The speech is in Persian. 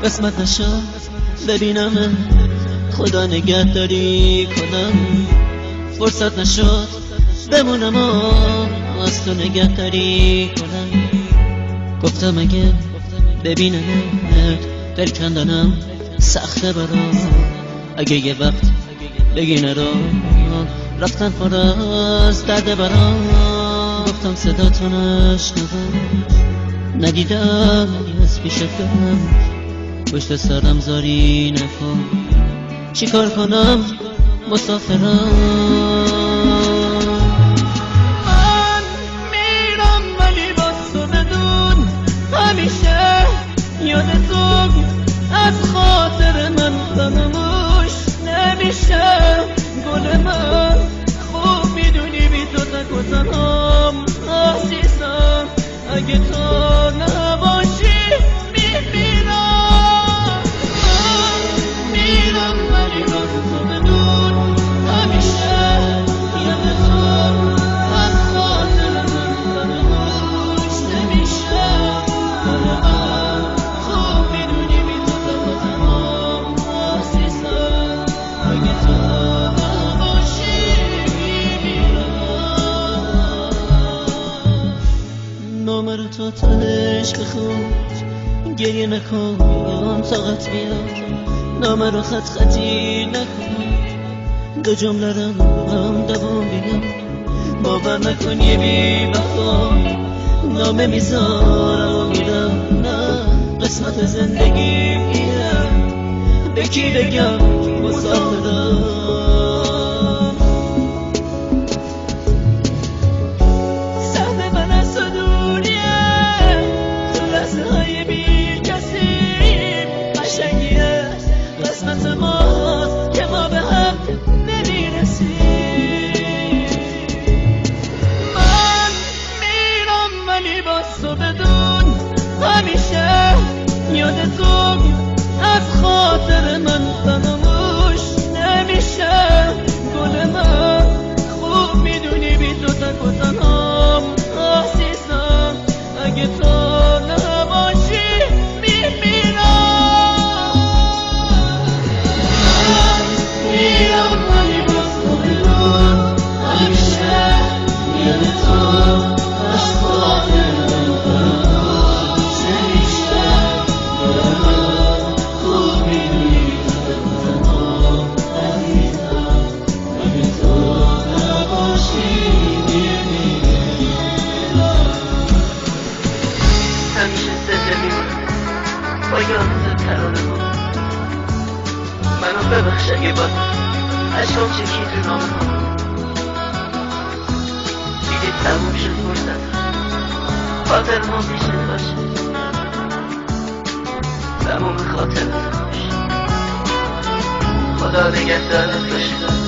قسمت نشد ببینم خدا نگهداری کنم، فرصت نشد بمونم و از تو نگهداری کنم. گفتم اگه ببینمت دل کندنم سخته برام، اگه یه وقت بگی نرام رفتن پر از درد برام. گفتم صداتو نشنوم ندیدم از پیشت برم، پشت سرم زاری نکن چیکار کنم مسافرم. من میرم ولی با تو بدون همیشه یاد تو از خاطر من فراموش نمیشه. گل من خوب میدونی بی تو تک و تنهام عزیزم، اگه تو نباشی میمیرم. من میرم ولی با تو بدون همیشه یاد تو از خاطر من فراموش نمیشه. گل من خوب میدونی بی تو تک و تنهام عزیزم، اگه تو نباشی میمیرم. نامه رو تو تنش بخون گریه نکن طاقت بیار، نامه رو خط خطی نکن دو جمله رو هم دوام بیار. باور نکن یه بی وفا نامه میذارم و میرم، نه قسمت زندگی اینه به کی بگم مسافرم. سهم من از تو دوریه تو لحظه های بی کسی، قشنگیه قسمت ماست که ما به هم نمیرسیم. من میرم ولی با تو بدون همیشه یاد تو از خاطر من فراموش نمیشه. گل من خوب میدونی بی تو تک و تنهام عزیزم، اگه تو نباشی میمیرم. من میرم ولی با تو بدون همیشه یاد تو از خاطر من فراموش نمیشه. گل من خوب میدونی بی تو تک و تنهام عزیزم، اگه تو نباشی میمیرم. همیشه زنده میمونم با یاد ترانه ها، منو ببخش اگه باز عشقم چکی تو نامه ها. دیگه تموم شد فرصت خاطر ما میشه باشه، تموم خاطر باشه. خدا نگهدارت باشه.